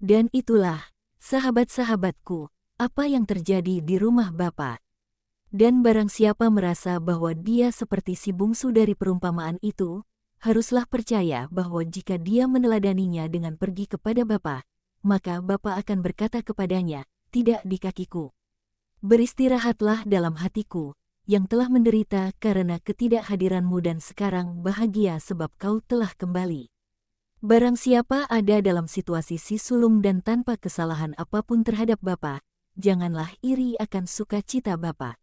Dan itulah, sahabat-sahabatku, apa yang terjadi di rumah Bapa. Dan barang siapa merasa bahwa dia seperti si bungsu dari perumpamaan itu, haruslah percaya bahwa jika dia meneladaninya dengan pergi kepada Bapa, maka Bapa akan berkata kepadanya, tidak di kakiku. Beristirahatlah dalam hatiku, yang telah menderita karena ketidakhadiranmu dan sekarang bahagia sebab kau telah kembali. Barang siapa ada dalam situasi si sulung dan tanpa kesalahan apapun terhadap Bapa, janganlah iri akan sukacita Bapa.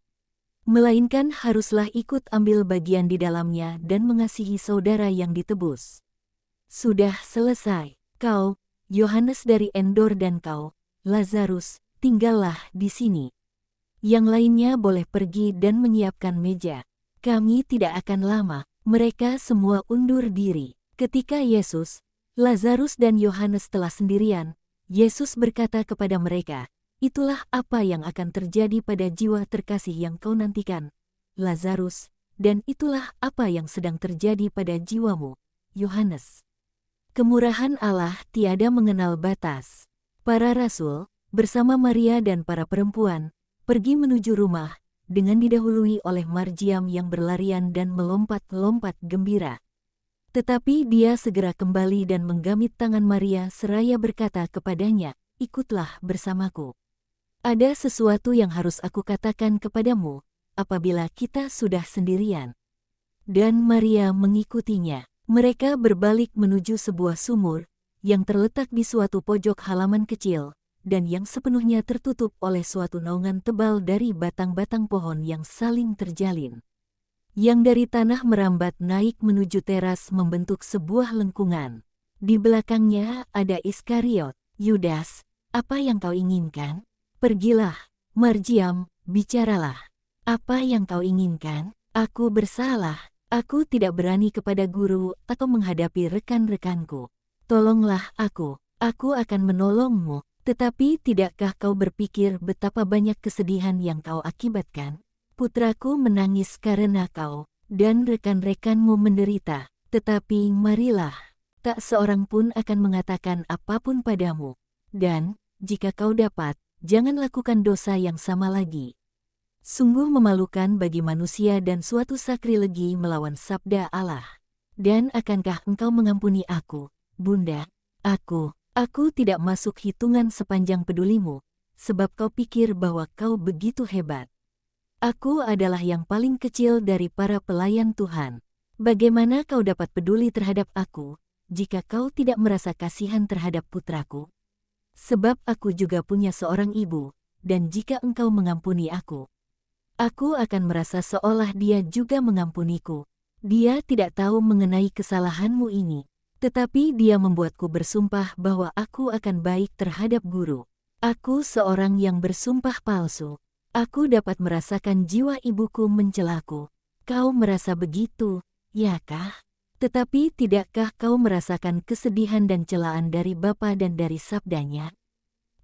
Melainkan haruslah ikut ambil bagian di dalamnya dan mengasihi saudara yang ditebus. Sudah selesai. Kau, Yohanes dari Endor dan kau, Lazarus, tinggallah di sini. Yang lainnya boleh pergi dan menyiapkan meja. Kami tidak akan lama. Mereka semua undur diri. Ketika Yesus, Lazarus dan Yohanes telah sendirian, Yesus berkata kepada mereka, itulah apa yang akan terjadi pada jiwa terkasih yang kau nantikan, Lazarus, dan itulah apa yang sedang terjadi pada jiwamu, Yohanes. Kemurahan Allah tiada mengenal batas. Para rasul, bersama Maria dan para perempuan, pergi menuju rumah, dengan didahului oleh Mardiam yang berlarian dan melompat-lompat gembira. Tetapi dia segera kembali dan menggamit tangan Maria seraya berkata kepadanya, ikutlah bersamaku. Ada sesuatu yang harus aku katakan kepadamu, apabila kita sudah sendirian. Dan Maria mengikutinya. Mereka berbalik menuju sebuah sumur, yang terletak di suatu pojok halaman kecil, dan yang sepenuhnya tertutup oleh suatu naungan tebal dari batang-batang pohon yang saling terjalin. Yang dari tanah merambat naik menuju teras membentuk sebuah lengkungan. Di belakangnya ada Iskariot. Yudas, apa yang kau inginkan? Pergilah, Mardiam, bicaralah. Apa yang kau inginkan? Aku bersalah. Aku tidak berani kepada guru atau menghadapi rekan-rekanku. Tolonglah aku akan menolongmu. Tetapi tidakkah kau berpikir betapa banyak kesedihan yang kau akibatkan? Putraku menangis karena kau, dan rekan-rekanmu menderita. Tetapi marilah, tak seorang pun akan mengatakan apapun padamu. Dan, jika kau dapat, jangan lakukan dosa yang sama lagi. Sungguh memalukan bagi manusia dan suatu sakrilegi melawan sabda Allah. Dan akankah engkau mengampuni aku, Bunda? Aku tidak masuk hitungan sepanjang pedulimu, sebab kau pikir bahwa kau begitu hebat. Aku adalah yang paling kecil dari para pelayan Tuhan. Bagaimana kau dapat peduli terhadap aku, jika kau tidak merasa kasihan terhadap putraku? Sebab aku juga punya seorang ibu, dan jika engkau mengampuni aku akan merasa seolah dia juga mengampuniku. Dia tidak tahu mengenai kesalahanmu ini, tetapi dia membuatku bersumpah bahwa aku akan baik terhadap guru. Aku seorang yang bersumpah palsu. Aku dapat merasakan jiwa ibuku mencelaku. Kau merasa begitu, ya kah? Tetapi tidakkah kau merasakan kesedihan dan celaan dari Bapa dan dari sabdanya?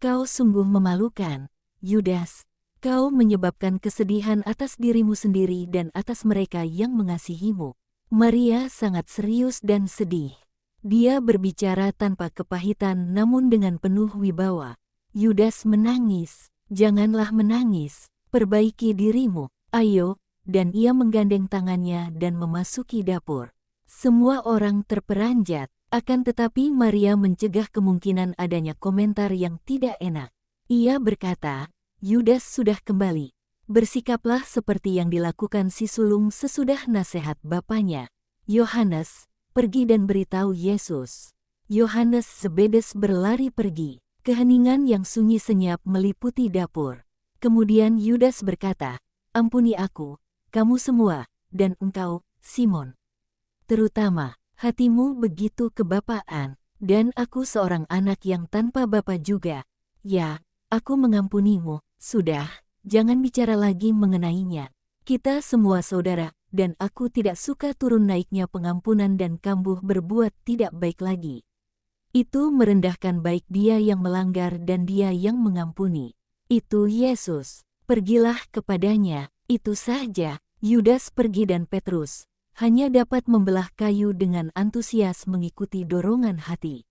Kau sungguh memalukan, Yudas. Kau menyebabkan kesedihan atas dirimu sendiri dan atas mereka yang mengasihimu. Maria sangat serius dan sedih. Dia berbicara tanpa kepahitan namun dengan penuh wibawa. Yudas menangis. Janganlah menangis, perbaiki dirimu, ayo, dan ia menggandeng tangannya dan memasuki dapur. Semua orang terperanjat, akan tetapi Maria mencegah kemungkinan adanya komentar yang tidak enak. Ia berkata, Yudas sudah kembali. Bersikaplah seperti yang dilakukan si sulung sesudah nasihat bapaknya. Yohanes, pergi dan beritahu Yesus. Yohanes Zebedes berlari pergi. Keheningan yang sunyi senyap meliputi dapur. Kemudian Yudas berkata, ampuni aku, kamu semua, dan engkau, Simon. Terutama, hatimu begitu kebapaan, dan aku seorang anak yang tanpa bapa juga. Ya, aku mengampunimu, sudah, jangan bicara lagi mengenainya. Kita semua saudara, dan aku tidak suka turun naiknya pengampunan dan kambuh berbuat tidak baik lagi. Itu merendahkan baik dia yang melanggar dan dia yang mengampuni. Itu Yesus. Pergilah kepadanya. Itu saja. Yudas pergi dan Petrus hanya dapat membelah kayu dengan antusias mengikuti dorongan hati.